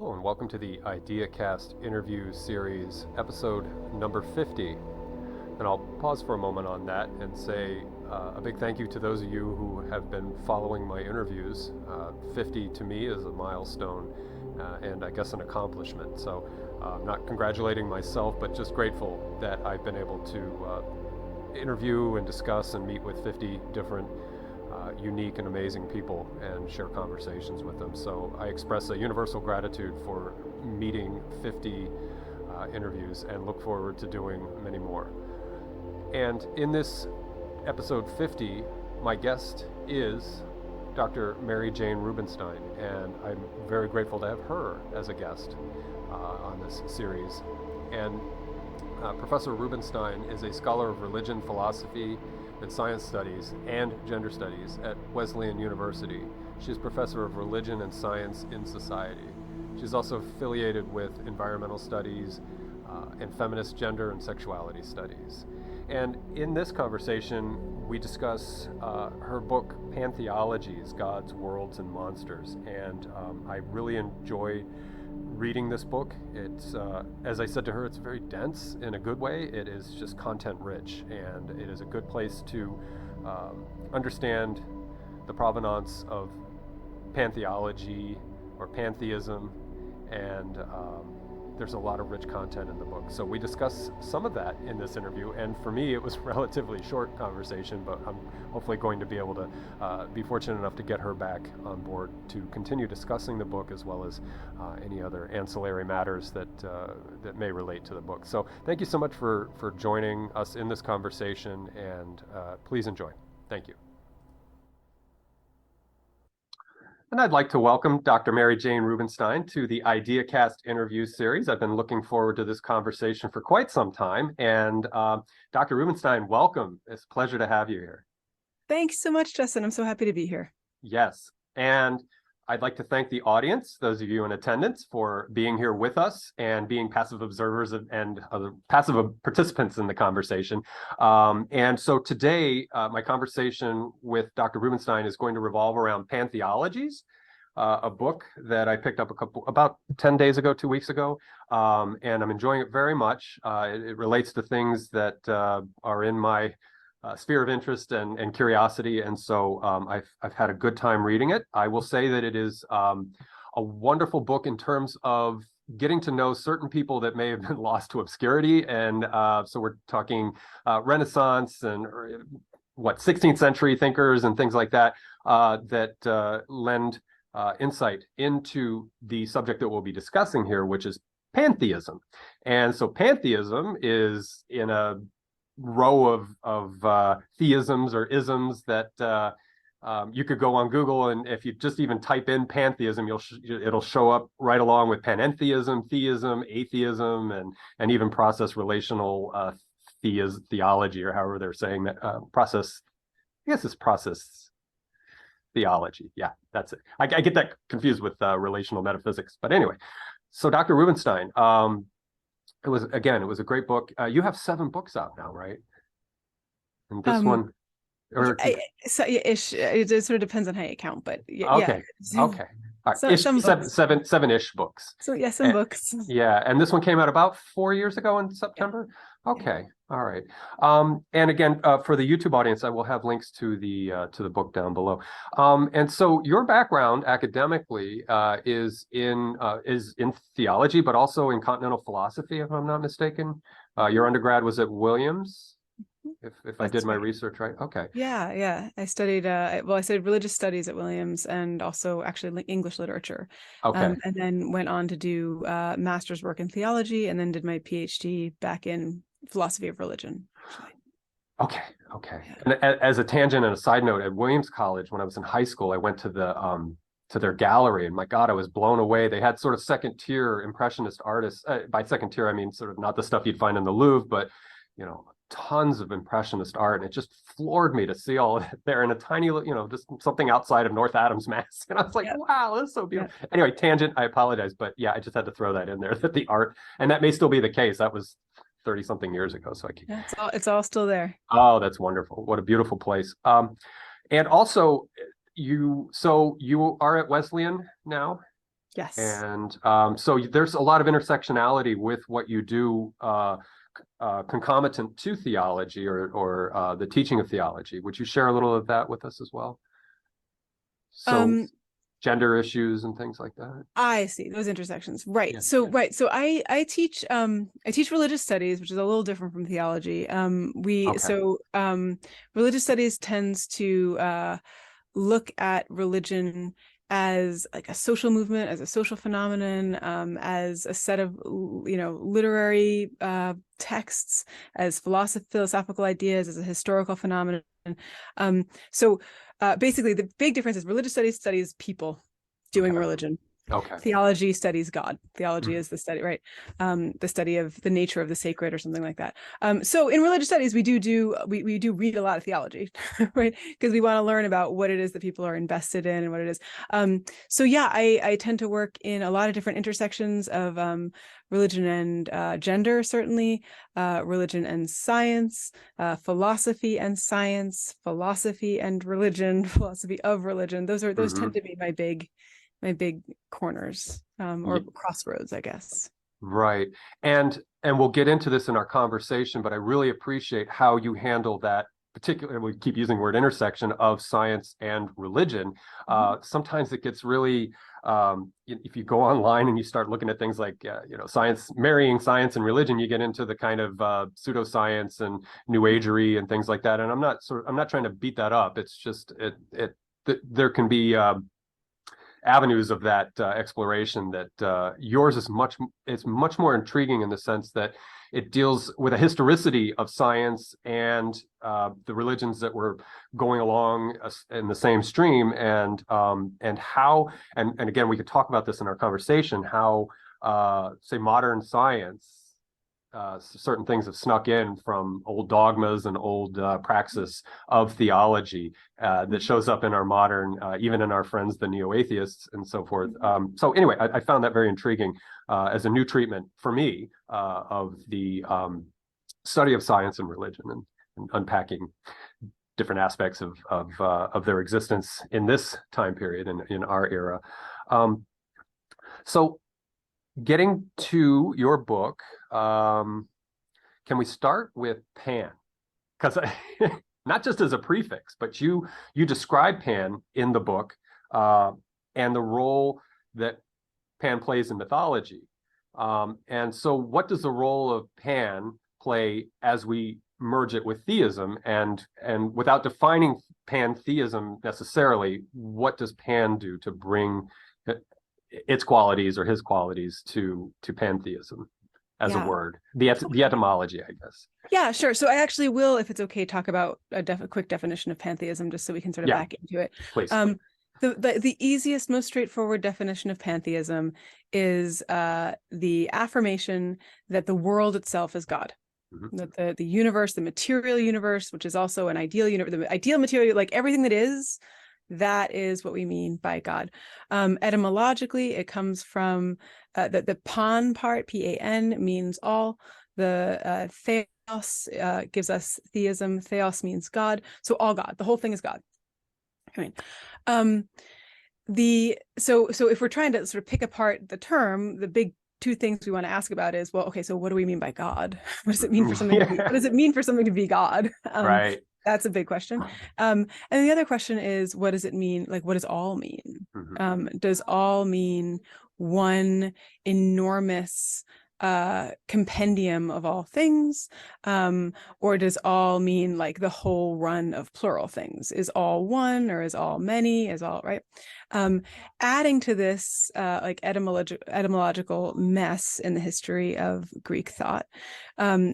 Hello and welcome to the IdeaCast interview series, episode number 50. And I'll pause for a moment on that and say a big thank you to those of you who have been following my interviews. 50 to me is a milestone and I guess an accomplishment. So I'm not congratulating myself, but just grateful that I've been able to interview and discuss and meet with 50 different unique and amazing people and share conversations with them. So I express a universal gratitude for meeting 50 interviews and look forward to doing many more. And in this episode 50, my guest is Dr. Mary Jane Rubenstein, and I'm very grateful to have her as a guest on this series. And Professor Rubenstein is a scholar of religion, philosophy, and science studies and gender studies at Wesleyan University. She is professor of religion and science in society. She's also affiliated with environmental studies and feminist gender and sexuality studies. And in this conversation, we discuss her book, Pantheologies, Gods, Worlds, and Monsters. And I really enjoy reading this book. It's, as I said to her, it's very dense in a good way. It is just content rich, and it is a good place to understand the provenance of pantheology or pantheism, and there's a lot of rich content in the book. So we discuss some of that in this interview, and for me it was a relatively short conversation, but I'm hopefully going to be able to be fortunate enough to get her back on board to continue discussing the book, as well as any other ancillary matters that that may relate to the book. So thank you so much for joining us in this conversation, and please enjoy. Thank you. And I'd like to welcome Dr. Mary Jane Rubenstein to the IdeaCast interview series. I've been looking forward to this conversation for quite some time. And Dr. Rubenstein, welcome. It's a pleasure to have you here. Thanks so much, Justin. I'm so happy to be here. Yes. And I'd like to thank the audience, those of you in attendance, for being here with us and being passive observers and passive participants in the conversation. And so today, my conversation with Dr. Rubenstein is going to revolve around Pantheologies, a book that I picked up about 10 days ago, 2 weeks ago, and I'm enjoying it very much. It relates to things that are in my sphere of interest and curiosity, and so I've had a good time reading it. I will say that it is a wonderful book in terms of getting to know certain people that may have been lost to obscurity, and so we're talking Renaissance and 16th century thinkers and things like that that lend insight into the subject that we'll be discussing here, which is pantheism. And so pantheism is in a row of theisms or isms that you could go on Google, and if you just even type in pantheism, it'll show up right along with panentheism, theism, atheism, and even process relational theology, or however they're saying that. Process, I guess it's process theology. Yeah, that's it. I get that confused with relational metaphysics, but anyway. So Dr. Rubenstein, it was a great book. You have 7 books out now, right? And this one, or ish. It sort of depends on how you count, but yeah. Okay. Yeah. Okay. All right. So, seven-ish books. So yeah, some books. Yeah, and this one came out about 4 years ago in September. Yeah. Okay. All right. And again, for the YouTube audience, I will have links to the book down below. And so your background academically is in theology, but also in continental philosophy, if I'm not mistaken. Your undergrad was at Williams, if I did my research right. Okay. Yeah. I studied I studied religious studies at Williams, and also actually English literature. Okay. And then went on to do master's work in theology, and then did my PhD back in philosophy of religion. Okay. Yeah. And as a tangent and a side note, at Williams College, when I was in high school, I went to their gallery, and my God, I was blown away. They had sort of second tier impressionist artists. By second tier, I mean sort of not the stuff you'd find in the Louvre, but tons of impressionist art, and it just floored me to see all of it there in a tiny, just something outside of North Adams, Mass. And I was like, wow, that's so beautiful. Yeah. Anyway, tangent, I apologize, but yeah, I just had to throw that in there, that the art, and that may still be the case. That was 30 something years ago. So it's all still there. Oh, that's wonderful. What a beautiful place. And also you are at Wesleyan now? Yes. And so there's a lot of intersectionality with what you do concomitant to theology or the teaching of theology. Would you share a little of that with us as well? So Um, gender issues and things like that. I see those intersections. Right. Yeah. So right. So I teach religious studies, which is a little different from theology. Okay. Religious studies tends to look at religion as like a social movement, as a social phenomenon, as a set of literary texts, as philosophical ideas, as a historical phenomenon. So basically, the big difference is religious studies studies people doing Okay. religion. Okay. Theology studies God. Theology Mhm. is the study, right? The study of the nature of the sacred or something like that. So in religious studies, we do read a lot of theology, right? Because we want to learn about what it is that people are invested in and what it is. So yeah, I tend to work in a lot of different intersections of religion and gender, certainly, religion and science, philosophy and science, philosophy and religion, philosophy of religion. Those tend to be my big corners, or Yeah, crossroads, I guess. right. And we'll get into this in our conversation, but I really appreciate how you handle that particular, we keep using the word intersection of science and religion. Sometimes it gets really, if you go online and you start looking at things like, science, marrying science and religion, you get into the kind of pseudoscience and new agery and things like that. And I'm not trying to beat that up. It's just, there can be, avenues of that exploration that yours is much more intriguing in the sense that it deals with a historicity of science and the religions that were going along in the same stream, and how, and again, we could talk about this in our conversation, how say modern science, certain things have snuck in from old dogmas and old praxis of theology that shows up in our modern, even in our friends, the neo-atheists and so forth. So anyway, I found that very intriguing as a new treatment for me of the study of science and religion, and unpacking different aspects of their existence in this time period and in our era. So getting to your book, can we start with Pan? Because not just as a prefix, but you describe Pan in the book and the role that Pan plays in mythology. And so what does the role of Pan play as we merge it with theism? And without defining pantheism necessarily, what does Pan do to bring its qualities or his qualities to pantheism as a word, the etymology, I guess. Yeah, sure. So I actually will, if it's okay, talk about a quick definition of pantheism, just so we can sort of back into it. Please. The easiest, most straightforward definition of pantheism is the affirmation that the world itself is God. That the universe, the material universe, which is also an ideal universe, the ideal material, like everything that is what we mean by God. Etymologically, it comes from the pan part, Pan, means all. The theos gives us theism. Theos means God. So all God, the whole thing is God. I mean, so if we're trying to sort of pick apart the term, the big two things we want to ask about is, well, okay, so what do we mean by God? What does it mean for something? What does it mean for something to be God? Right. That's a big question. And the other question is, what does it mean? Like, what does all mean? Does all mean one enormous compendium of all things, or does all mean like the whole run of plural things? Is all one, or is all many? Is all right? Adding to this like etymological mess in the history of Greek thought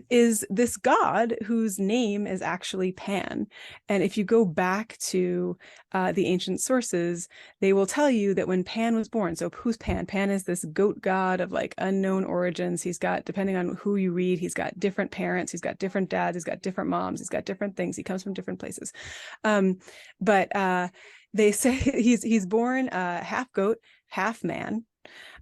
is this God whose name is actually Pan. And if you go back to the ancient sources, they will tell you that when Pan was born, so who's Pan? Pan is this goat god of like unknown origins. He's got, depending on who you read, he's got different parents, he's got different dads, he's got different moms, he's got different things. He comes from different places. But they say he's born half goat, half man.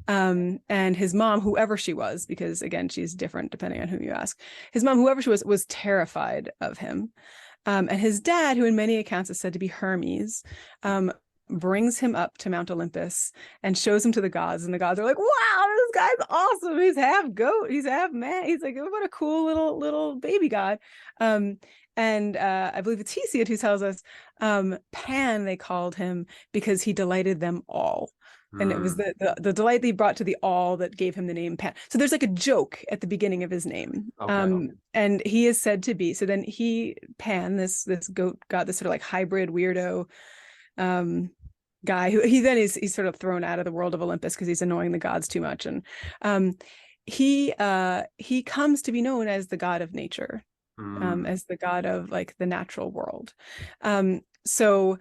And his mom, whoever she was, because again, she's different depending on who you ask, his mom, whoever she was terrified of him. And his dad, who in many accounts is said to be Hermes, brings him up to Mount Olympus and shows him to the gods, and the gods are like, wow, this guy's awesome. He's half goat, he's half man. He's like, what a cool little baby god. And I believe it's Hesiod who tells us Pan, they called him because he delighted them all. And it was the delight that he brought to the all that gave him the name Pan. So there's like a joke at the beginning of his name. Okay. And he is said to be, so then Pan, this goat god, this sort of like hybrid weirdo guy who he's sort of thrown out of the world of Olympus because he's annoying the gods too much. And he comes to be known as the god of nature, as the god of like the natural world. So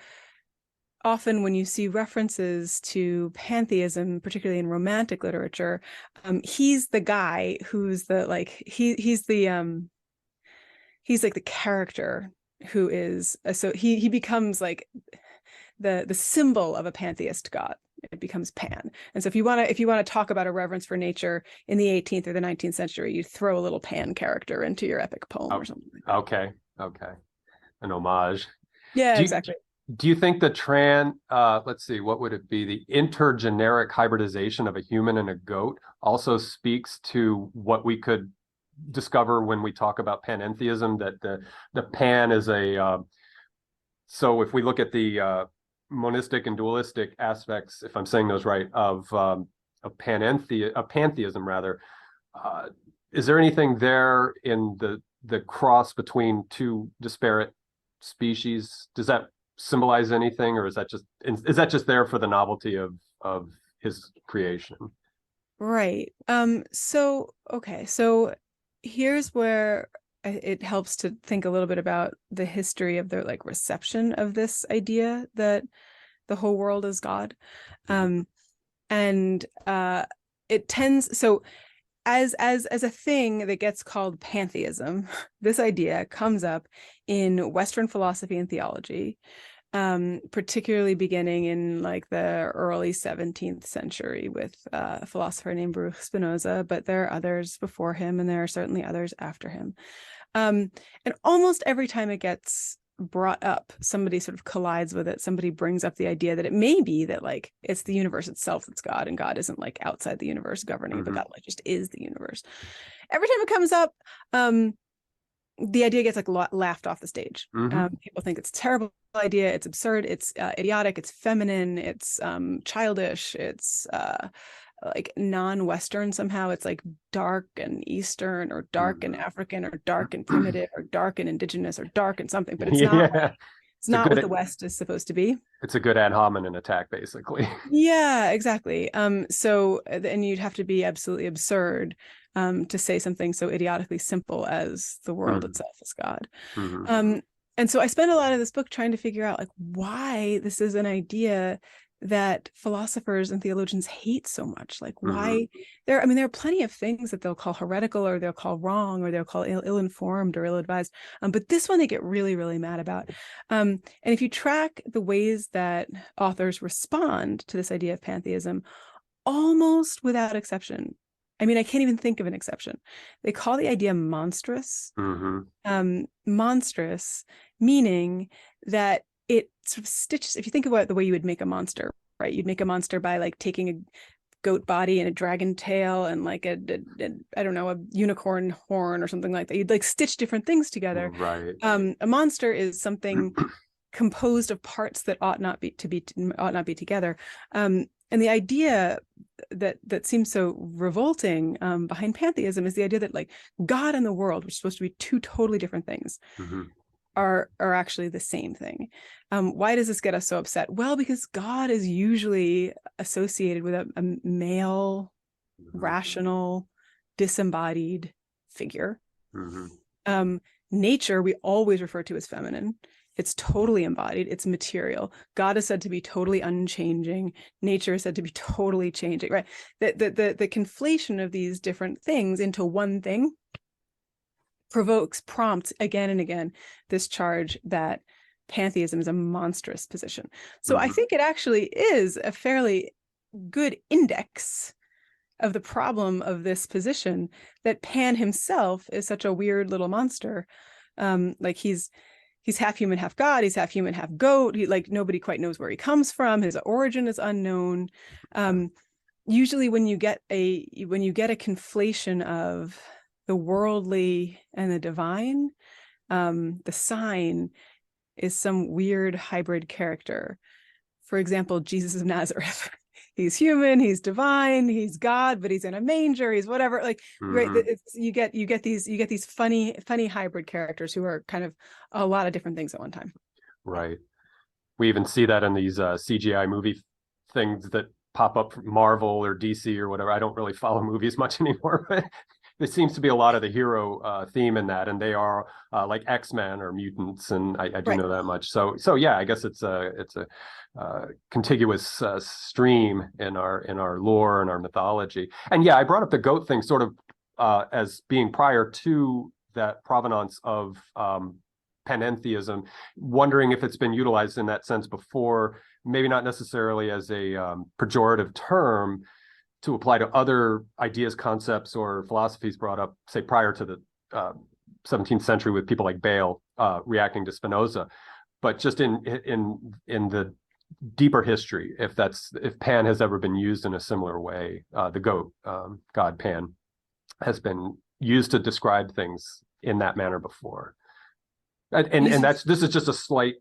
often when you see references to pantheism, particularly in romantic literature, he's the guy who's the like he's like the character who is so he becomes like the symbol of a pantheist god. It becomes Pan. And so if you want to talk about a reverence for nature in the 18th or the 19th century, you throw a little Pan character into your epic poem or something like that. Okay. An homage. Yeah, exactly. Do you think let's see, what would it be? The intergeneric hybridization of a human and a goat also speaks to what we could discover when we talk about panentheism, that the Pan is so if we look at the monistic and dualistic aspects, if I'm saying those right, of pantheism rather, is there anything there in the cross between two disparate species? Does that symbolize anything, or is that just there for the novelty of his creation? Right. So here's where it helps to think a little bit about the history of their like reception of this idea that the whole world is God. And it tends, so as a thing that gets called pantheism, this idea comes up in Western philosophy and theology, particularly beginning in like the early 17th century with a philosopher named Baruch Spinoza, but there are others before him, and there are certainly others after him. And almost every time it gets brought up, somebody sort of collides with it. Somebody brings up the idea that it may be that like it's the universe itself that's God, and God isn't like outside the universe governing, but God like just is the universe. Every time it comes up, the idea gets like laughed off the stage. People think it's a terrible idea, it's absurd, it's idiotic, it's feminine, it's childish, it's like non-Western somehow. It's like dark and Eastern, or dark and African, or dark and primitive, or dark and indigenous, or dark and something, but it's not. It's not what the West is supposed to be. It's a good ad hominem attack, basically. Yeah, exactly. So, and you'd have to be absolutely absurd to say something so idiotically simple as the world itself is God. And so I spent a lot of this book trying to figure out like why this is an idea that philosophers and theologians hate so much. Like why there are plenty of things that they'll call heretical, or they'll call wrong, or they'll call ill-informed or ill-advised. But this one they get really, really mad about. And if you track the ways that authors respond to this idea of pantheism, almost without exception, I mean, I can't even think of an exception, they call the idea monstrous. Monstrous, meaning that it sort of stitches, if you think about the way you would make a monster, right? You'd make a monster by like taking a goat body and a dragon tail and like a I don't know, a unicorn horn or something like that. You'd like stitch different things together. Right. A monster is something composed of parts that ought not be together. And the idea that seems so revolting behind pantheism is the idea that like God and the world, which is supposed to be two totally different things, are actually the same thing. Why does this get us so upset? Well, because God is usually associated with a male, rational, disembodied figure. Nature we always refer to as feminine. It's totally embodied, it's material. God is said to be totally unchanging. Nature is said to be totally changing, right? The conflation of these different things into one thing prompts again and again this charge that pantheism is a monstrous position. So I think it actually is a fairly good index of the problem of this position, that Pan himself is such a weird little monster. Like he's he's half human, half God. He's half human, half goat. Like nobody quite knows where he comes from. His origin is unknown. Usually when you get a conflation of the worldly and the divine, the sign is some weird hybrid character. For example, Jesus of Nazareth. He's human, he's divine, he's God, but he's in a manger, he's whatever. Like, right? You get these funny hybrid characters who are kind of a lot of different things at one time. Right. We even see that in these CGI movie things that pop up from Marvel or DC or whatever. I don't really follow movies much anymore, but there seems to be a lot of the hero theme in that, and they are like X-Men or mutants, and I do know that much. So yeah, I guess it's a contiguous stream in our lore and our mythology. And yeah, I brought up the goat thing sort of as being prior to that provenance of pantheism, wondering if it's been utilized in that sense before, maybe not necessarily as a pejorative term to apply to other ideas, concepts, or philosophies brought up, say, prior to the 17th century with people like Bayle reacting to Spinoza, but just in the deeper history, if Pan has ever been used in a similar way, the goat, god Pan, has been used to describe things in that manner before. And this is just a slight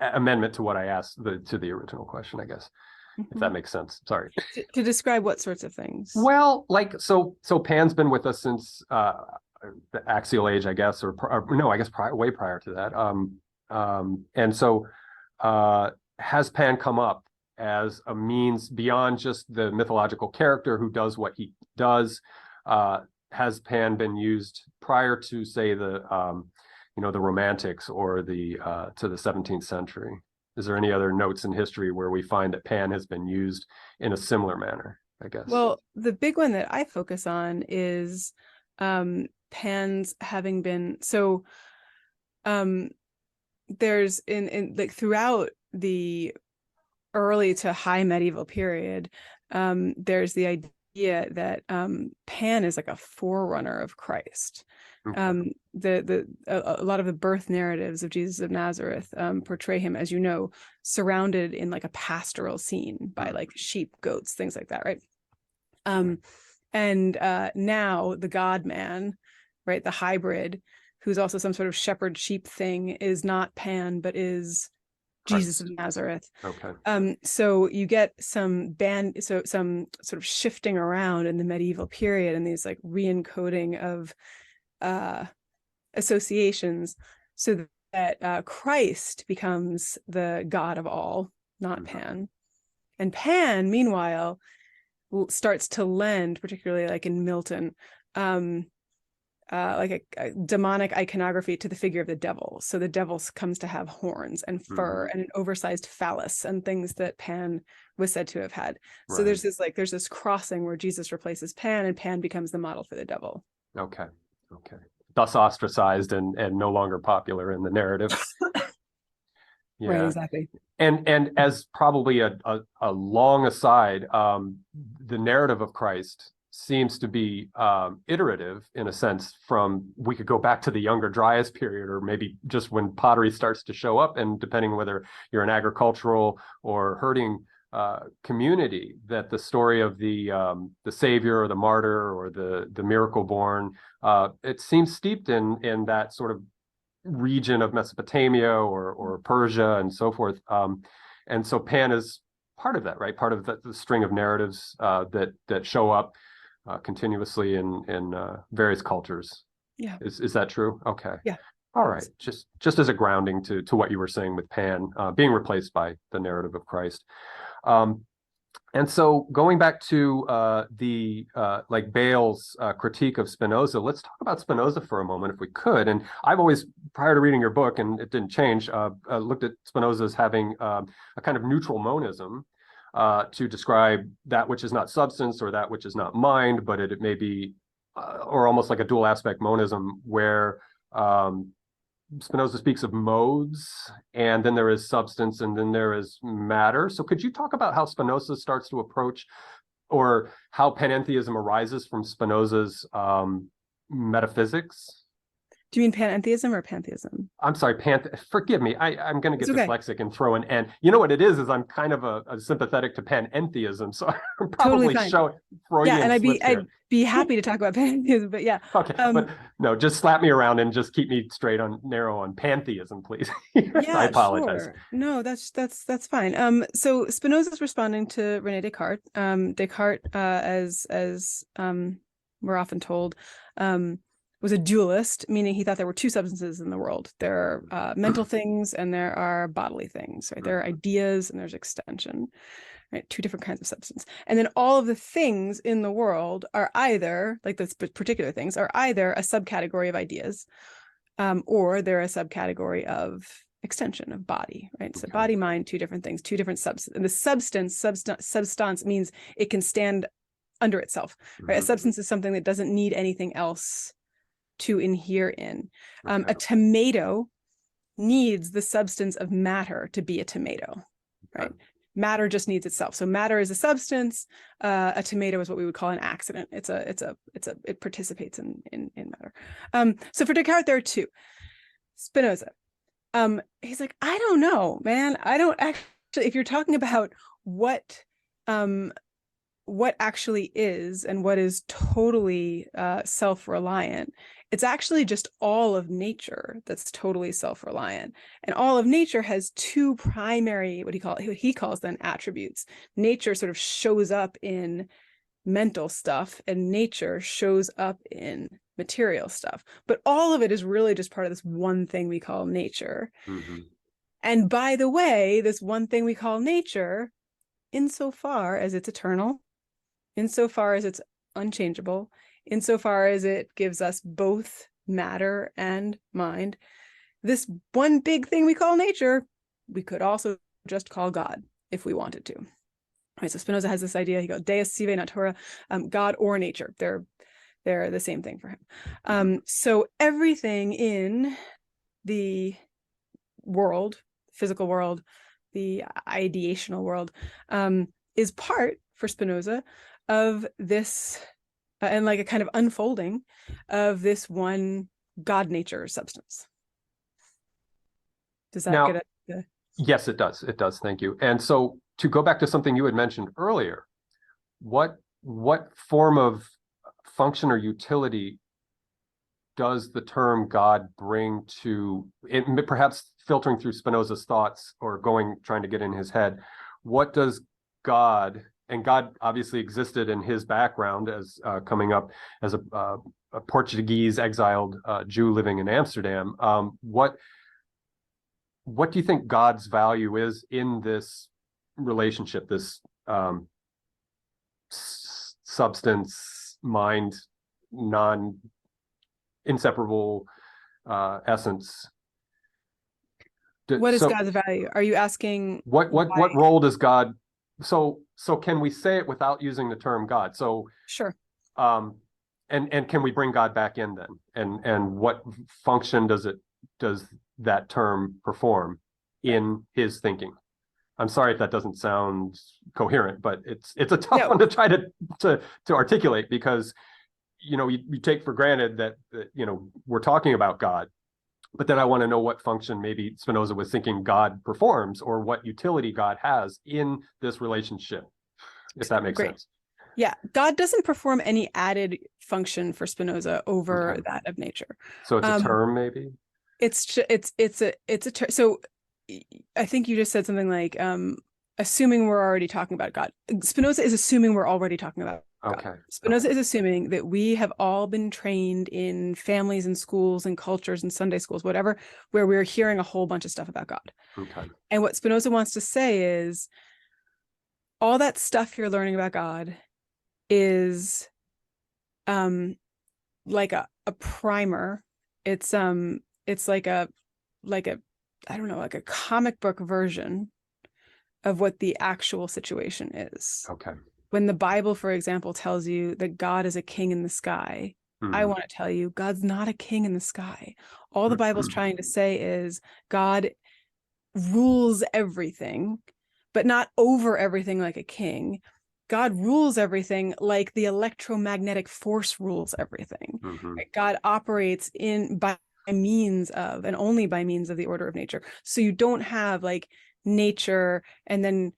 amendment to what I asked to the original question, I guess, if that makes sense. Sorry. To describe what sorts of things? Well, like so Pan's been with us since the Axial Age, I guess, or no, I guess way prior to that. And so has Pan come up as a means beyond just the mythological character who does what he does? Has Pan been used prior to, say, the Romantics or to the 17th century? Is there any other notes in history where we find that Pan has been used in a similar manner, I guess? Well, the big one that I focus on is Pan's having been there's in like throughout the early to high medieval period, there's the idea that Pan is like a forerunner of Christ. Okay. A lot of the birth narratives of Jesus of Nazareth portray him, as you know, surrounded in like a pastoral scene by like sheep, goats, things like that, right? And now the God man, right, the hybrid, who's also some sort of shepherd sheep thing, is not Pan, but is Jesus of Nazareth. Okay. So you get some sort of shifting around in the medieval period, and these like re-encoding of associations, so that Christ becomes the God of all, not Pan. And Pan, meanwhile, starts to lend, particularly like in Milton, like a demonic iconography to the figure of the devil. So the devil comes to have horns and fur and an oversized phallus and things that Pan was said to have had. Right. So there's this crossing where Jesus replaces Pan, and Pan becomes the model for the devil. Okay. Thus ostracized and no longer popular in the narrative. Yeah. Right, exactly. And as probably a long aside, the narrative of Christ seems to be iterative in a sense. We could go back to the Younger Dryas period, or maybe just when pottery starts to show up, and depending whether you're an agricultural or herding community, that the story of the savior or the martyr or the miracle born, it seems steeped in that sort of region of Mesopotamia or Persia and so forth. And so Pan is part of that, right? Part of the string of narratives that show up continuously in various cultures. Yeah. Is that true? Okay. Yeah. All right. Just as a grounding to what you were saying with Pan being replaced by the narrative of Christ. And so going back to like Bayle's critique of Spinoza, let's talk about Spinoza for a moment, if we could. And I've always, prior to reading your book, and it didn't change, looked at Spinoza as having a kind of neutral monism to describe that which is not substance or that which is not mind, but it may be, or almost like a dual aspect monism, where Spinoza speaks of modes, and then there is substance, and then there is matter. So could you talk about how Spinoza starts to approach, or how panentheism arises from Spinoza's metaphysics? Do you mean pantheism or pantheism? I'm sorry, forgive me. I'm going to get It's okay. dyslexic and throw an N. You know what it is I'm kind of a sympathetic to panentheism. So I'm Totally probably fine. showing Yeah, Freudian and slips I'd here. be happy to talk about pantheism, but yeah. Okay, but no, just slap me around and just keep me straight on narrow on pantheism, please. I Yeah, apologize. sure. No, that's fine. So Spinoza's responding to René Descartes. Descartes, as we're often told, was a dualist, meaning he thought there were two substances in the world. There are mental things and there are bodily things, right? There are ideas and there's extension, right? Two different kinds of substance. And then all of the things in the world are either, like this particular things, are either a subcategory of ideas, or they're a subcategory of extension of body, right? So body, mind, two different things, two different substances. And the substance means it can stand under itself, right? A substance is something that doesn't need anything else to inhere in. A tomato needs the substance of matter to be a tomato, right? Matter just needs itself. So matter is a substance. A tomato is what we would call an accident. It participates in matter. So for Descartes, there are two. Spinoza, he's like, I don't know, man. I don't actually, if you're talking about what actually is and what is totally self-reliant, it's actually just all of nature that's totally self-reliant. And all of nature has two primary, what he calls then attributes. Nature sort of shows up in mental stuff and nature shows up in material stuff. But all of it is really just part of this one thing we call nature. And by the way, this one thing we call nature, insofar as it's eternal, insofar as it's unchangeable, insofar as it gives us both matter and mind, this one big thing we call nature, we could also just call God if we wanted to. Right, so Spinoza has this idea, he goes, Deus sive natura, God or nature, they're the same thing for him. So everything in the world, physical world, the ideational world, is part, for Spinoza, of this, and like a kind of unfolding of this one God nature substance. Does that Now, get it? Yes, it does. It does. Thank you. And so to go back to something you had mentioned earlier, what form of function or utility does the term God bring to it? Perhaps filtering through Spinoza's thoughts or trying to get in his head, what does God, and God obviously existed in his background as coming up as a Portuguese exiled Jew living in Amsterdam. What do you think God's value is in this relationship, this substance, mind, non-inseparable essence? What is God's value? Are you asking what role does God? So can we say it without using the term God? So sure. And can we bring God back in then? And what function does that term perform in his thinking? I'm sorry if that doesn't sound coherent, but it's a tough one to try to articulate, because you take for granted that we're talking about God, but then I want to know what function maybe Spinoza was thinking God performs, or what utility God has in this relationship, if that makes sense. Yeah, God doesn't perform any added function for Spinoza over that of nature. So it's a term, maybe. It's a term. So I think you just said something like, assuming we're already talking about God. Spinoza is assuming we're already talking about God. Spinoza is assuming that we have all been trained in families and schools and cultures and Sunday schools, whatever, where we're hearing a whole bunch of stuff about God. And what Spinoza wants to say is, all that stuff you're learning about God is like a primer. It's like a I don't know, like a comic book version of what the actual situation is. When the Bible, for example, tells you that God is a king in the sky, I want to tell you, God's not a king in the sky. All the Bible's trying to say is God rules everything, but not over everything like a king. God rules everything like the electromagnetic force rules everything. Right? God operates by means of, and only by means of, the order of nature. So you don't have like nature and then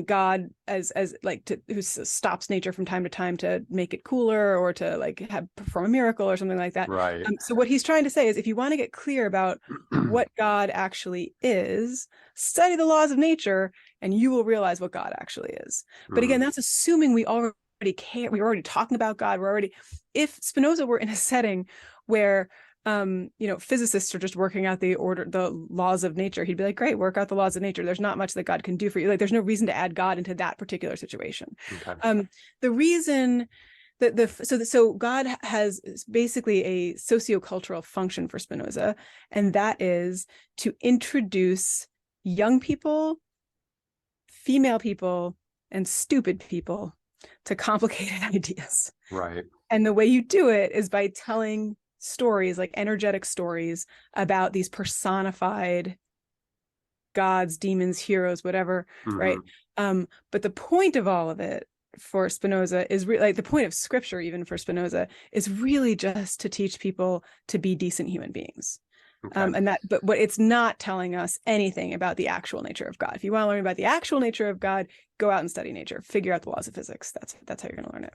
God as like who stops nature from time to time to make it cooler or to like perform a miracle or something like that. Right. So what he's trying to say is, if you want to get clear about what God actually is, study the laws of nature and you will realize what God actually is. But again, that's assuming we already care. We're already talking about God. If Spinoza were in a setting where physicists are just working out the laws of nature, he'd be like, great, work out the laws of nature. There's not much that God can do for you. Like, there's no reason to add God into that particular situation. Okay. The reason that so God has basically a sociocultural function for Spinoza, and that is to introduce young people, female people, and stupid people to complicated ideas. Right. And the way you do it is by telling stories, like energetic stories, about these personified gods, demons, heroes, whatever, right? But the point of all of it for Spinoza is like the point of scripture, even for Spinoza, is really just to teach people to be decent human beings. Okay. But it's not telling us anything about the actual nature of God. If you want to learn about the actual nature of God, go out and study nature, figure out the laws of physics. That's how you're going to learn it.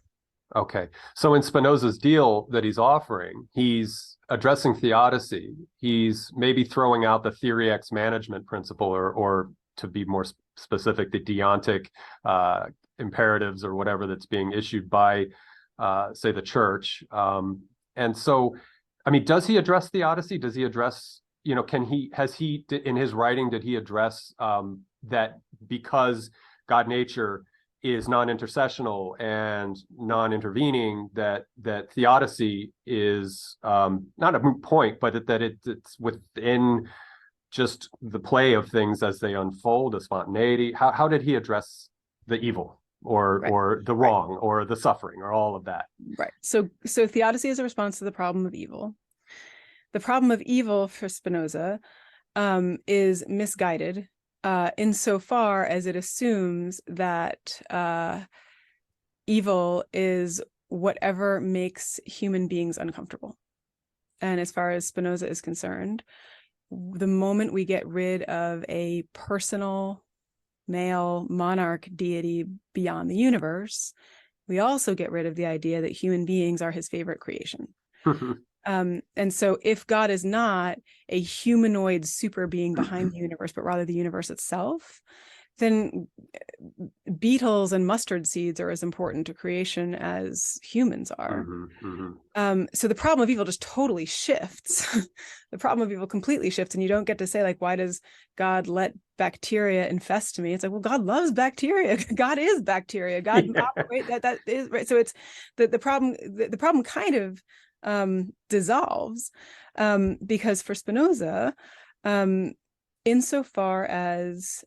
Okay. So in Spinoza's deal that he's offering, he's addressing theodicy. He's maybe throwing out the theory X management principle, or to be more specific, the deontic imperatives or whatever that's being issued by, say, the church. And so, I mean, does he address theodicy? Does he address, in his writing, did he address that because God nature is non-intersectional and non-intervening, that theodicy is not a moot point, but that it's within just the play of things as they unfold, the spontaneity? How did he address the evil or the wrong or the suffering or all of that? Right. So theodicy is a response to the problem of evil. The problem of evil for Spinoza is misguided insofar as it assumes that evil is whatever makes human beings uncomfortable. And as far as Spinoza is concerned, the moment we get rid of a personal male monarch deity beyond the universe, we also get rid of the idea that human beings are his favorite creation. And so if God is not a humanoid super being behind the universe, but rather the universe itself, then beetles and mustard seeds are as important to creation as humans are. So the problem of evil just totally shifts. The problem of evil completely shifts, and you don't get to say, like, why does God let bacteria infest me? It's like, well, God loves bacteria. God is bacteria. God that is right. So it's the problem. The problem kind of dissolves because for Spinoza, insofar as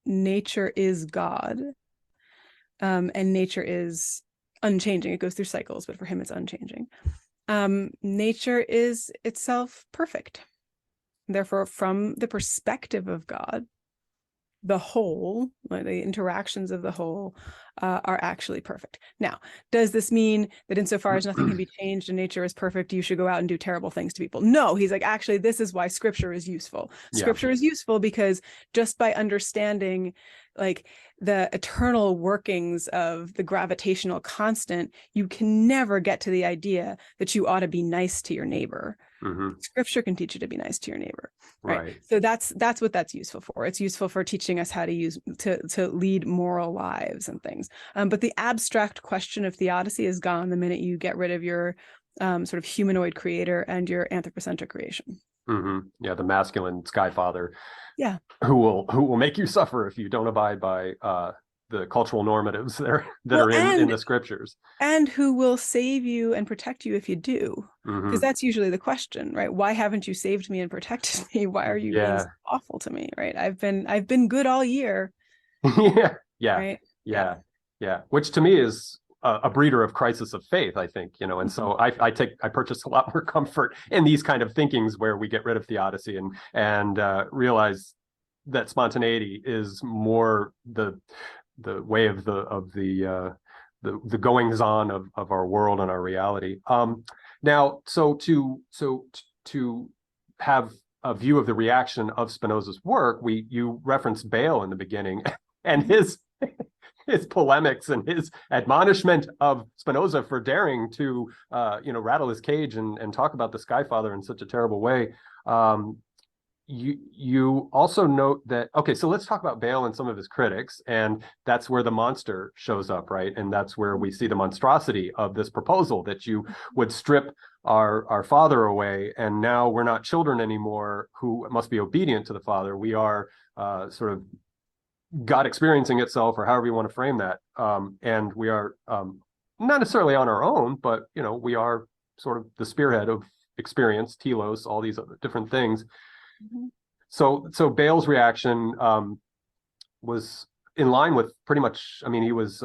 nature is God, and nature is unchanging, it goes through cycles, but for him it's unchanging. Nature is itself perfect. Therefore, from the perspective of God, the whole, the interactions of the whole are actually perfect. Now, does this mean that insofar as nothing can be changed and nature is perfect, you should go out and do terrible things to people? No, he's like, actually, this is why scripture is useful. Scripture is useful because just by understanding like the eternal workings of the gravitational constant, you can never get to the idea that you ought to be nice to your neighbor. Scripture can teach you to be nice to your neighbor, right? So that's what that's useful for. It's useful for teaching us how to to lead moral lives and things. But the abstract question of theodicy is gone the minute you get rid of your sort of humanoid creator and your anthropocentric creation. Yeah, the masculine sky father. Yeah, who will make you suffer if you don't abide by the cultural normatives that are in the scriptures, and who will save you and protect you if you do, because that's usually the question, right? Why haven't you saved me and protected me? Why are you being so awful to me, right? I've been good all year. Yeah. Which to me is a breeder of crisis of faith, I think, and so I purchase a lot more comfort in these kind of thinkings where we get rid of theodicy and realize that spontaneity is more the way of the goings on of our world and our reality. Now, so to have a view of the reaction of Spinoza's work, you referenced Bayle in the beginning, and his polemics and his admonishment of Spinoza for daring to rattle his cage and talk about the Sky Father in such a terrible way. You also note that, okay, so let's talk about Bayle and some of his critics, and that's where the monster shows up, right? And that's where we see the monstrosity of this proposal, that you would strip our father away, and now we're not children anymore who must be obedient to the father. We are sort of God experiencing itself, or however you want to frame that. And we are not necessarily on our own, but we are sort of the spearhead of experience, telos, all these other different things. Mm-hmm. So Bayle's reaction was in line with pretty much. I mean, he was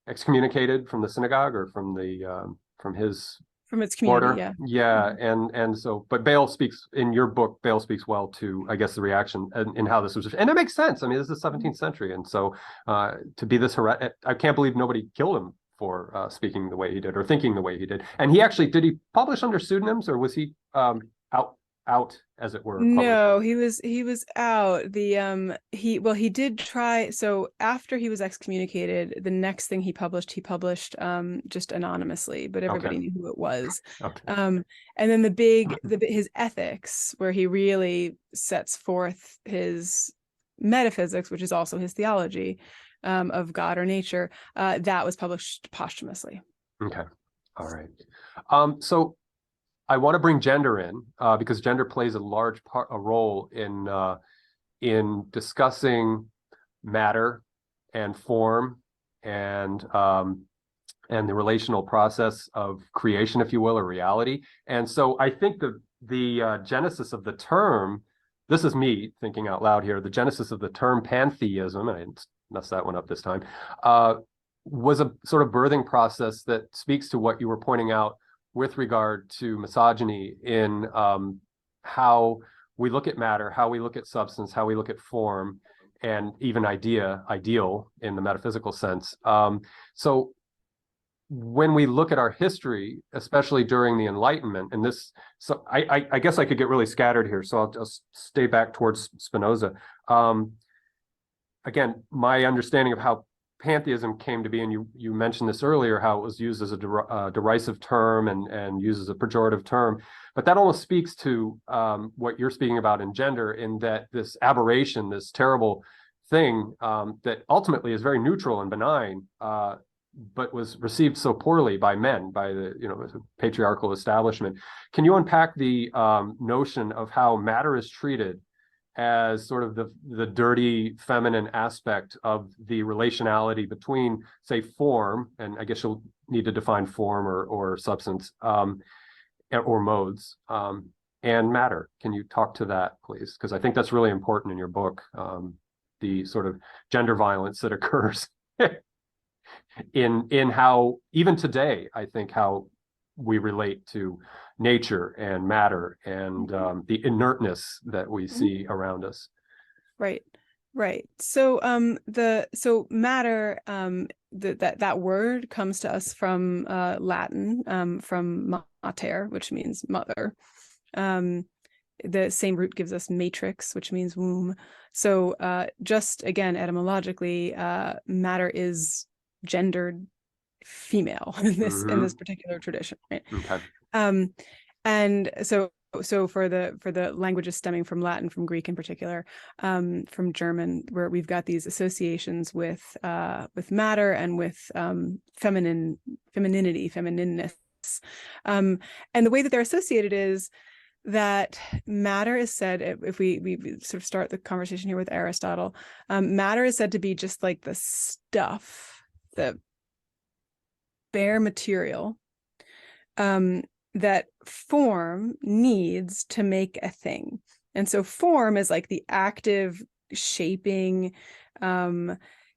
excommunicated from the synagogue, or from its community. Order. Yeah. Mm-hmm. And so, but Bayle speaks in your book. Bayle speaks well to, I guess, the reaction and how this was, and it makes sense. I mean, this is the 17th century, and so to be this I can't believe nobody killed him for speaking the way he did or thinking the way he did. And he actually, did he publish under pseudonyms, or was he out, as it were? No, he was out. He did try. So after he was excommunicated, the next thing he published just anonymously, but everybody knew who it was. Okay. And then his ethics, where he really sets forth his metaphysics, which is also his theology of God or nature, that was published posthumously. Okay. All right. So I want to bring gender in because gender plays a large role in discussing matter and form and the relational process of creation, if you will, or reality. And so I think the genesis of the term, this is me thinking out loud here, the genesis of the term pantheism, and I didn't mess that one up this time, was a sort of birthing process that speaks to what you were pointing out with regard to misogyny in how we look at matter, how we look at substance, how we look at form, and even ideal in the metaphysical sense. So when we look at our history, especially during the Enlightenment, and this, so I guess I could get really scattered here, so I'll just stay back towards Spinoza. Again, my understanding of how pantheism came to be, and you mentioned this earlier, how it was used as a derisive term and used as a pejorative term, but that almost speaks to what you're speaking about in gender, in that this aberration, this terrible thing that ultimately is very neutral and benign, but was received so poorly by men, by the patriarchal establishment. Can you unpack the notion of how matter is treated as sort of the dirty feminine aspect of the relationality between, say, form, and I guess you'll need to define form or substance, or modes, and matter? Can you talk to that, please? Because I think that's really important in your book, the sort of gender violence that occurs in how, even today, I think, how we relate to nature and matter and the inertness that we see around us. Right. So matter, that word comes to us from Latin, from mater, which means mother. The same root gives us matrix, which means womb. So just again, etymologically, matter is gendered female in this particular tradition, right? Okay. And so for the languages stemming from Latin, from Greek in particular, from German, where we've got these associations with matter and with femininity, feminineness, and the way that they're associated is that matter is said, if we sort of start the conversation here with Aristotle, matter is said to be just like the stuff, the bare material that form needs to make a thing. And so form is like the active shaping,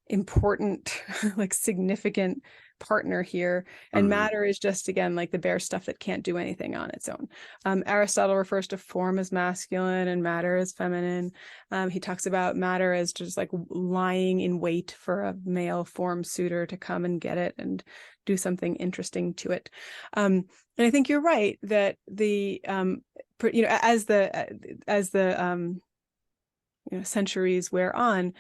important, like significant partner here, and matter is just, again, like the bare stuff that can't do anything on its own. Aristotle refers to form as masculine and matter as feminine. He talks about matter as just like lying in wait for a male form suitor to come and get it and do something interesting to it. And I think you're right that the as the centuries wear on,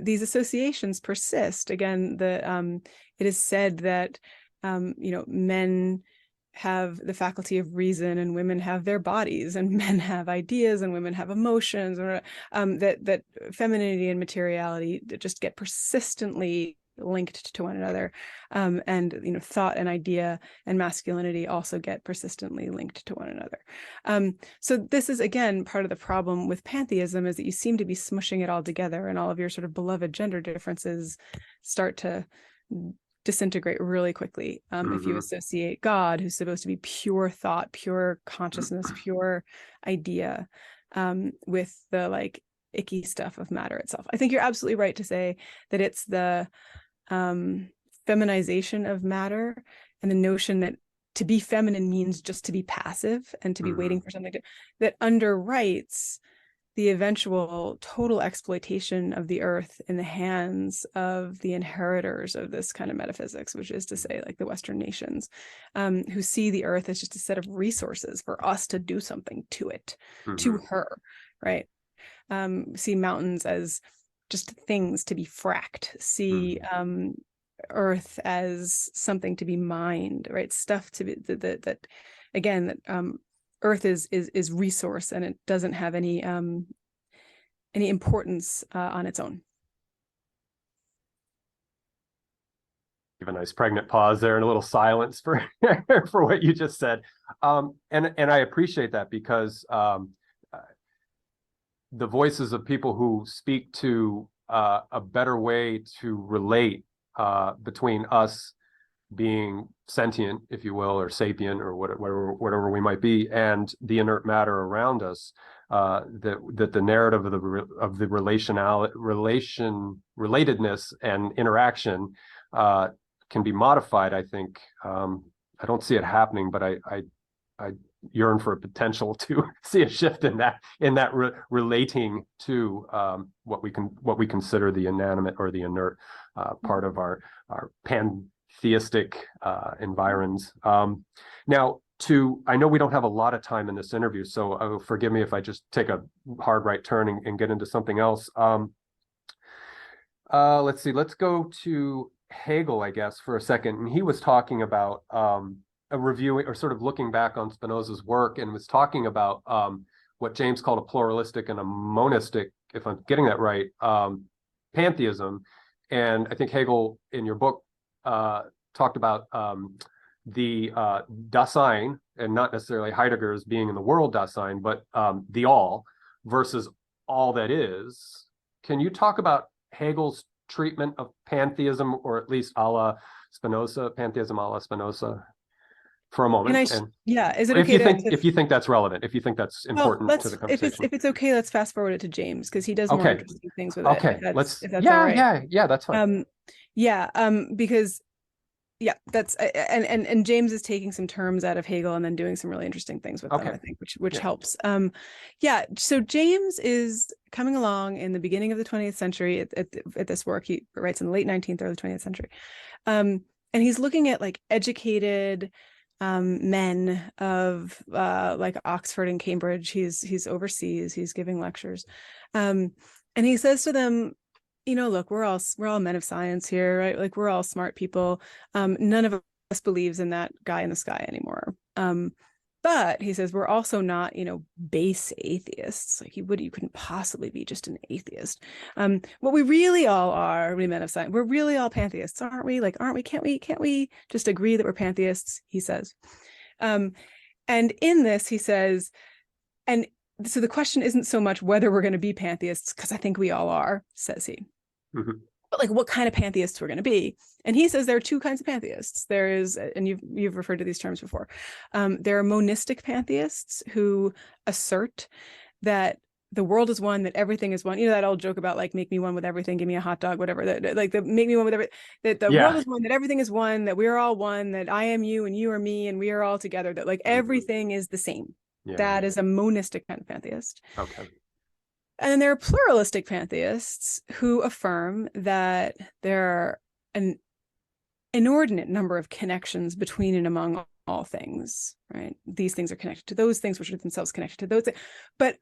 these associations persist. Again, it is said that men have the faculty of reason and women have their bodies, and men have ideas and women have emotions, or that femininity and materiality just get persistently linked to one another, and thought and idea and masculinity also get persistently linked to one another. So this is, again, part of the problem with pantheism, is that you seem to be smushing it all together, and all of your sort of beloved gender differences start to disintegrate really quickly if you associate God, who's supposed to be pure thought, pure consciousness, pure idea, with the like icky stuff of matter itself. I think you're absolutely right to say that it's the feminization of matter, and the notion that to be feminine means just to be passive and to be waiting for something that underwrites the eventual total exploitation of the earth in the hands of the inheritors of this kind of metaphysics, which is to say, like the Western nations, who see the earth as just a set of resources for us to do something to it, to her, right? See mountains as just things to be fracked, see earth as something to be mined, right? Stuff to be that again, that earth is resource, and it doesn't have any importance on its own. Give a nice pregnant pause there and a little silence for for what you just said, and I appreciate that, because the voices of people who speak to a better way to relate between us being sentient, if you will, or sapient, or whatever we might be, and the inert matter around us, that the narrative of the relatedness and interaction can be modified. I think I don't see it happening, but I yearn for a potential to see a shift in that relating to what we consider the inanimate or the inert part of our pantheistic environs. Now, I know we don't have a lot of time in this interview, so forgive me if I just take a hard right turn and get into something else. Let's see. Let's go to Hegel, I guess, for a second. And he was talking about a reviewing, or sort of looking back on Spinoza's work, and was talking about what James called a pluralistic and a monistic, if I'm getting that right, pantheism. And I think Hegel, in your book, talked about the Dasein, and not necessarily Heidegger's being in the world Dasein, but the all versus all that is. Can you talk about Hegel's treatment of pantheism, or at least a la Spinoza, pantheism a la Spinoza, for a moment? Is it okay if you think that's relevant, if you think that's important to the conversation? If it's okay, let's fast forward it to James, because he does more interesting things with it. Okay, if that's all right. That's fine. Because that's and James is taking some terms out of Hegel and then doing some really interesting things with them, I think, which helps. So James is coming along in the beginning of the 20th century at this work. He writes in the late 19th, early 20th century, and he's looking at like educated men of like Oxford and Cambridge. He's overseas, he's giving lectures, and he says to them, look, we're all men of science here, right? Like, we're all smart people. None of us believes in that guy in the sky anymore. But he says, we're also not, base atheists. Like, you couldn't possibly be just an atheist. What we really all are, we men of science, we're really all pantheists, aren't we? Like, aren't we? Can't we just agree that we're pantheists? He says. And in this, he says, and so the question isn't so much whether we're going to be pantheists, because I think we all are, says he. But like, what kind of pantheists we're going to be? And he says there are two kinds of pantheists. There is, and you've referred to these terms before. There are monistic pantheists who assert that the world is one, that everything is one. You know, that old joke about like, make me one with everything, give me a hot dog, whatever, that like the make me one with everything, that the world is one, that everything is one, that we're all one, that I am you and you are me and we are all together, that like everything is the same. That is a monistic kind of pantheist. Okay. And then there are pluralistic pantheists who affirm that there are an inordinate number of connections between and among all things, right? These things are connected to those things, which are themselves connected to those things. But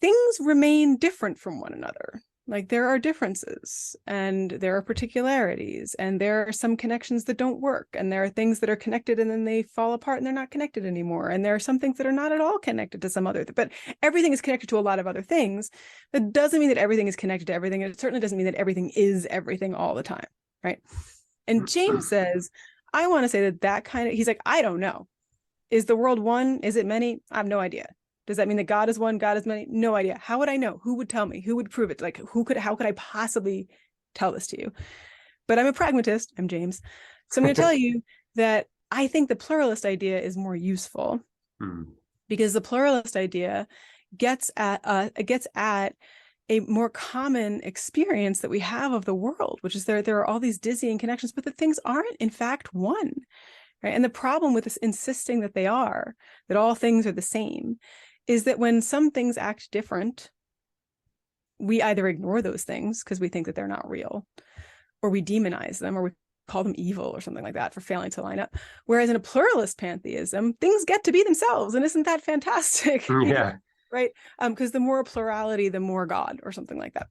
things remain different from one another. Like there are differences and there are particularities and there are some connections that don't work. And there are things that are connected and then they fall apart and they're not connected anymore. And there are some things that are not at all connected to some other, but everything is connected to a lot of other things. That doesn't mean that everything is connected to everything. It certainly doesn't mean that everything is everything all the time, right? And James says, I want to say that kind of, he's like, I don't know. Is the world one? Is it many? I have no idea. Does that mean that God is one, God is many? No idea. How would I know? Who would tell me? Who would prove it? Like, how could I possibly tell this to you? But I'm a pragmatist. I'm James. So I'm going to tell you that I think the pluralist idea is more useful because the pluralist idea gets at a more common experience that we have of the world, which is there are all these dizzying connections, but the things aren't in fact one, right? And the problem with this insisting that that all things are the same, is that when some things act different, we either ignore those things because we think that they're not real, or we demonize them, or we call them evil or something like that for failing to line up. Whereas in a pluralist pantheism, things get to be themselves. And isn't that fantastic? Yeah. Right. Because the more plurality, the more God, or something like that.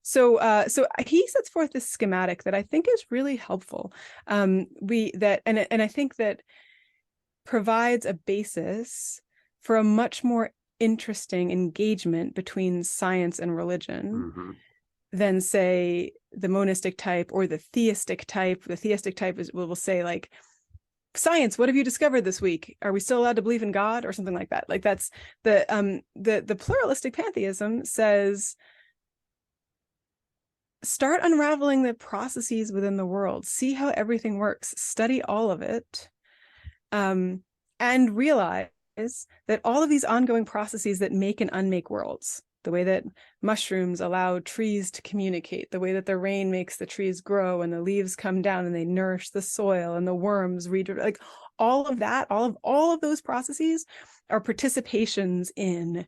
So he sets forth this schematic that I think is really helpful. And I think that provides a basis for a much more interesting engagement between science and religion than, say, the monistic type or the theistic type. The theistic type is will say like, science, what have you discovered this week? Are we still allowed to believe in God, or something like that? Like that's the pluralistic pantheism says, start unraveling the processes within the world, see how everything works, study all of it, and realize that all of these ongoing processes that make and unmake worlds, the way that mushrooms allow trees to communicate, the way that the rain makes the trees grow and the leaves come down and they nourish the soil and the worms redirect, like all of that, all of those processes are participations in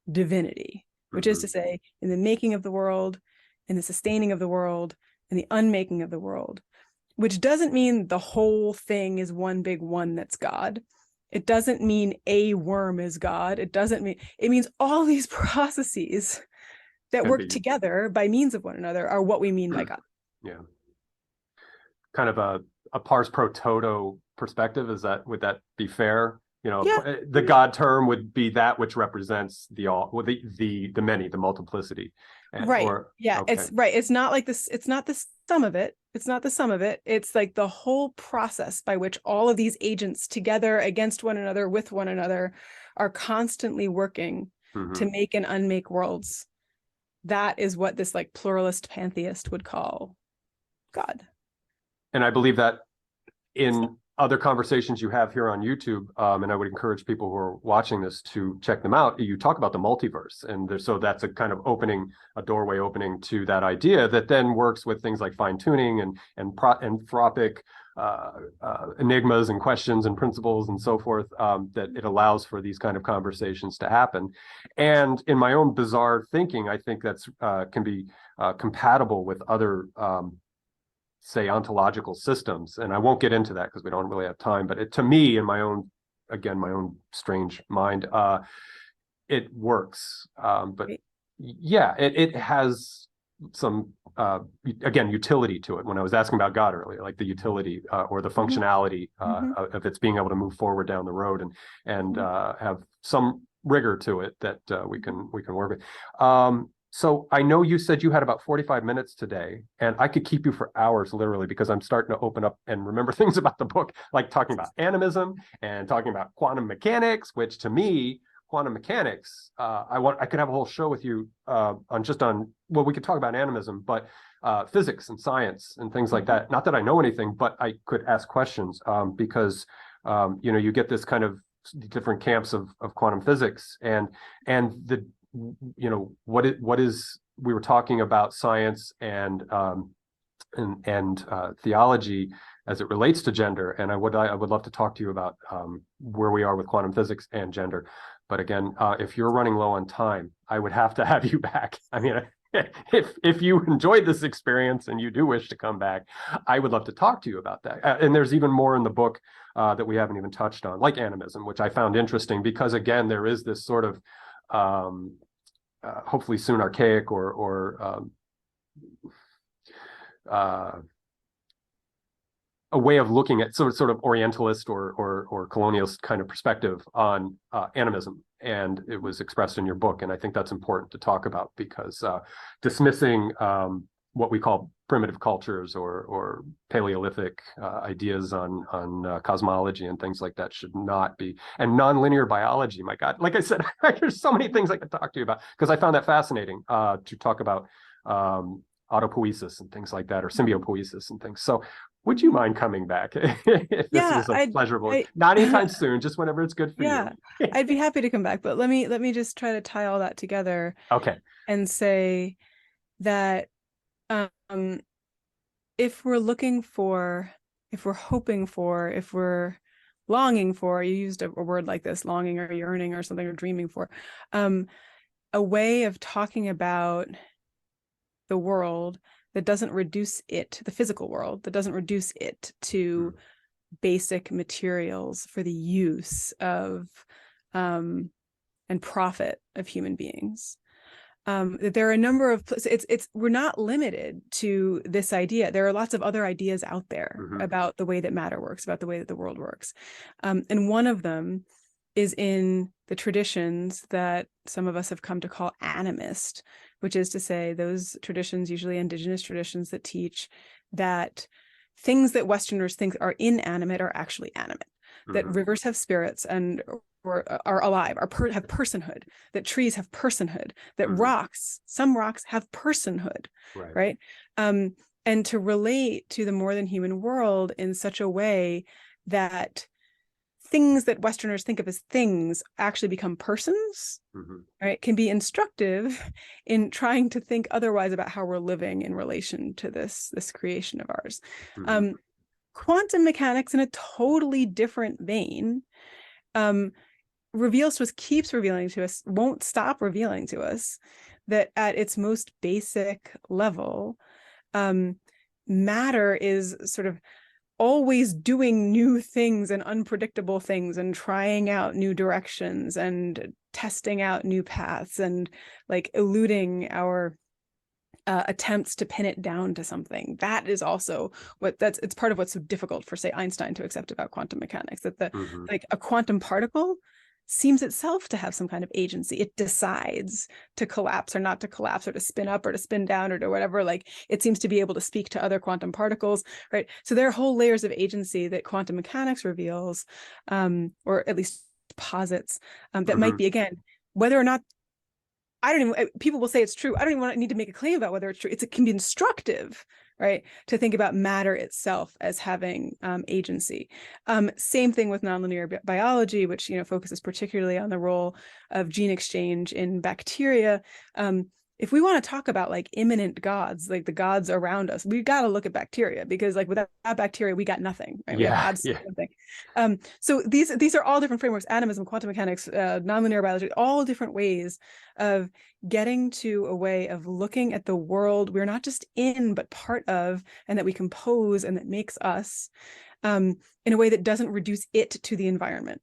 divinity, which is to say, in the making of the world, in the sustaining of the world, in the unmaking of the world, which doesn't mean the whole thing is one big one that's God. It doesn't mean a worm is God. It means all these processes that work together by means of one another are what we mean by God. Yeah. Kind of a pars pro toto perspective. Would that be fair? You know, the God term would be that which represents the all, the many, the multiplicity. Right. It's right. It's not like this. It's not the sum of it. It's not the sum of it. It's like the whole process by which all of these agents together against one another, with one another, are constantly working to make and unmake worlds. That is what this like pluralist pantheist would call God. And I believe that in other conversations you have here on YouTube, and I would encourage people who are watching this to check them out. You talk about the multiverse, and so that's a kind of a doorway opening to that idea that then works with things like fine tuning and anthropic enigmas and questions and principles and so forth, that it allows for these kind of conversations to happen. And in my own bizarre thinking, I think that's can be compatible with other say ontological systems, and I won't get into that because we don't really have time, but to me, in my own strange mind, it works, but yeah, it has some utility to it. When I was asking about God earlier, like the utility or the functionality of its being able to move forward down the road and have some rigor to it that we can work with. So I know you said you had about 45 minutes today, and I could keep you for hours, literally, because I'm starting to open up and remember things about the book, like talking about animism and talking about quantum mechanics, which to me, quantum mechanics, I could have a whole show with you well, we could talk about animism, but physics and science and things like that. Not that I know anything, but I could ask questions because, you get this kind of different camps of quantum physics, and what is we were talking about science and theology as it relates to gender, and I would love to talk to you about where we are with quantum physics and gender. But again, if you're running low on time, I would have to have you back. I mean, if you enjoyed this experience and you do wish to come back, I would love to talk to you about that. And there's even more in the book that we haven't even touched on, like animism, which I found interesting because, again, there is this sort of hopefully soon archaic or a way of looking at sort of Orientalist or colonialist kind of perspective on animism, and it was expressed in your book, and I think that's important to talk about because dismissing what we call primitive cultures or Paleolithic ideas on cosmology and things like that should not be, and nonlinear biology. My God, like I said, there's so many things I could talk to you about because I found that fascinating to talk about autopoiesis and things like that, or symbiopoiesis and things. So would you mind coming back if this was a pleasurable, not anytime soon, just whenever it's good for you? I'd be happy to come back, but let me just try to tie all that together. Okay. And say that if we're looking for, if we're hoping for, if we're longing for, you used a word like this, longing or yearning or something, or dreaming for, a way of talking about the world that doesn't reduce it, the physical world, that doesn't reduce it to basic materials for the use of and profit of human beings. There are a number of we're not limited to this idea. There are lots of other ideas out there about the way that matter works, about the way that the world works. And one of them is in the traditions that some of us have come to call animist, which is to say those traditions, usually indigenous traditions, that teach that things that Westerners think are inanimate are actually animate, that rivers have spirits and or are alive, have personhood, that trees have personhood, that rocks, some rocks have personhood, right? And to relate to the more than human world in such a way that things that Westerners think of as things actually become persons, right, can be instructive in trying to think otherwise about how we're living in relation to this creation of ours. Quantum mechanics, in a totally different vein, reveals to us, keeps revealing to us, won't stop revealing to us that at its most basic level, matter is sort of always doing new things and unpredictable things and trying out new directions and testing out new paths and like eluding our attempts to pin it down to something. That is also it's part of what's so difficult for, say, Einstein to accept about quantum mechanics, that like a quantum particle seems itself to have some kind of agency. It decides to collapse or not to collapse, or to spin up or to spin down, or to whatever. Like, it seems to be able to speak to other quantum particles, right? So there are whole layers of agency that quantum mechanics reveals, or at least posits, that might be, again, whether or not, people will say it's true. I don't even need to make a claim about whether it's true. It can be instructive, right, to think about matter itself as having agency. Same thing with nonlinear biology, which focuses particularly on the role of gene exchange in bacteria. If we want to talk about like immanent gods, like the gods around us, we've got to look at bacteria, because like without bacteria, we got nothing, right? We have absolutely nothing. So these are all different frameworks: animism, quantum mechanics, nonlinear biology, all different ways of getting to a way of looking at the world we're not just in, but part of, and that we compose, and that makes us, in a way that doesn't reduce it to the environment,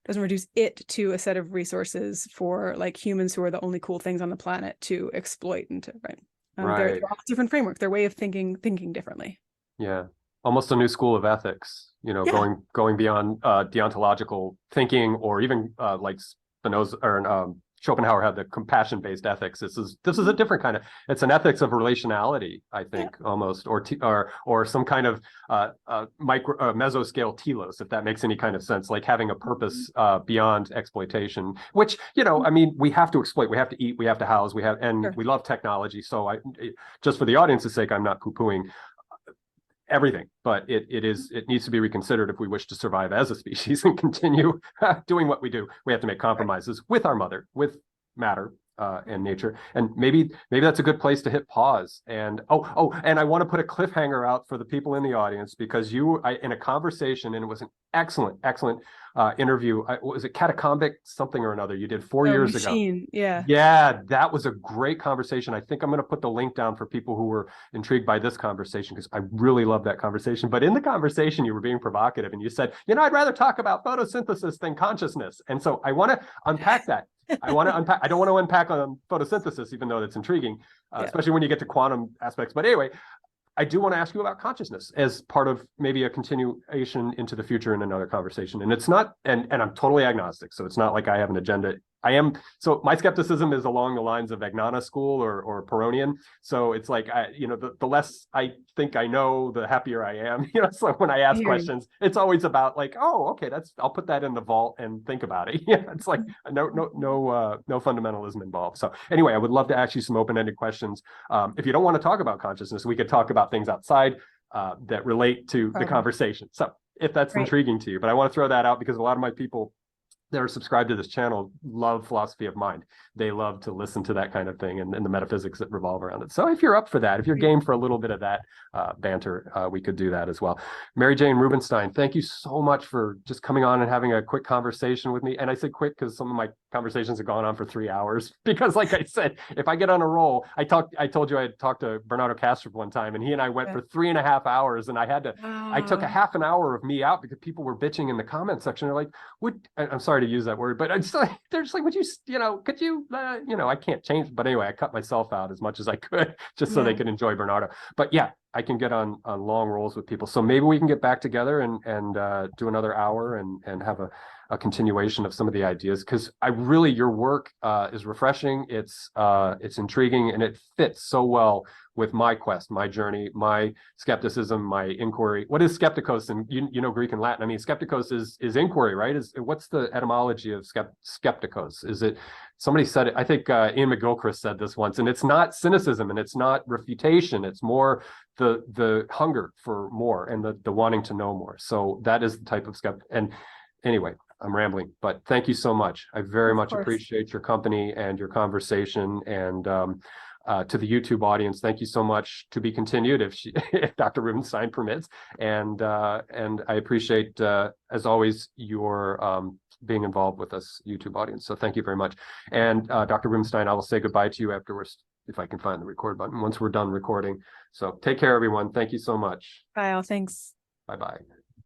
doesn't reduce it to a set of resources for like humans who are the only cool things on the planet to exploit and to, right? They're all different frameworks, their way of thinking differently. Yeah. Almost a new school of ethics, going beyond deontological thinking, or even like Spinoza or Schopenhauer had the compassion-based ethics. This is a different kind of. It's an ethics of relationality, I think, almost, or some kind of micro mesoscale telos, if that makes any kind of sense, like having a purpose beyond exploitation. Which I mean, we have to exploit, we have to eat, we have to house, we love technology. So just for the audience's sake, I'm not poo-pooing everything, but it needs to be reconsidered if we wish to survive as a species and continue doing what we do. We have to make compromises with our mother, with matter, and nature. And maybe that's a good place to hit pause. And and I want to put a cliffhanger out for the people in the audience, because in a conversation, and it was an excellent interview. Was it Catacombic something or another you did 4 years ago? Yeah, that was a great conversation. I think I'm going to put the link down for people who were intrigued by this conversation, because I really love that conversation. But in the conversation, you were being provocative, and you said, I'd rather talk about photosynthesis than consciousness. And so I want to unpack that. I don't want to unpack on photosynthesis, even though that's intriguing, especially when you get to quantum aspects. But anyway, I do want to ask you about consciousness as part of maybe a continuation into the future in another conversation. And it's not, and I'm totally agnostic, so it's not like I have an agenda. So my skepticism is along the lines of Agnana school or Peronian. So it's like, the less I think I know, the happier I am. So when I ask questions, it's always about like, oh, okay, I'll put that in the vault and think about it. It's like no fundamentalism involved. So anyway, I would love to ask you some open-ended questions. If you don't want to talk about consciousness, we could talk about things outside that relate to the conversation. So if that's intriguing to you, but I want to throw that out because a lot of my people that are subscribed to this channel love philosophy of mind. They love to listen to that kind of thing and the metaphysics that revolve around it. So if you're up for that, if you're game for a little bit of that banter, we could do that as well. Mary Jane Rubenstein, thank you so much for just coming on and having a quick conversation with me. And I say quick because some of my conversations have gone on for 3 hours, because like I said, if I get on a roll, I told you I had talked to Bernardo Castro one time, and he and I went for 3.5 hours, and I took a half an hour of me out because people were bitching in the comment section. They're like, I'm sorry to use that word, but they're just like, would you, could you, I can't change. But anyway, I cut myself out as much as I could just so they could enjoy Bernardo. But yeah, I can get on long rolls with people. So maybe we can get back together and do another hour and have a continuation of some of the ideas, because your work is refreshing. It's intriguing, and it fits so well with my quest, my journey, my skepticism, my inquiry. What is skeptikos? And you know Greek and Latin. I mean, skeptikos is inquiry, right? What's the etymology of skeptikos? Is it, somebody said it, I think Ian McGilchrist said this once, and it's not cynicism and it's not refutation. It's more the hunger for more and the wanting to know more. So that is the type of And anyway, I'm rambling, but thank you so much. I very much appreciate your company and your conversation. And to the YouTube audience, thank you so much. To be continued if Dr. Rubenstein permits. And I appreciate, as always, your being involved with us, YouTube audience. So thank you very much. And Dr. Rubenstein, I will say goodbye to you afterwards, if I can find the record button once we're done recording. So take care, everyone. Thank you so much. Bye, all. Thanks. Bye-bye.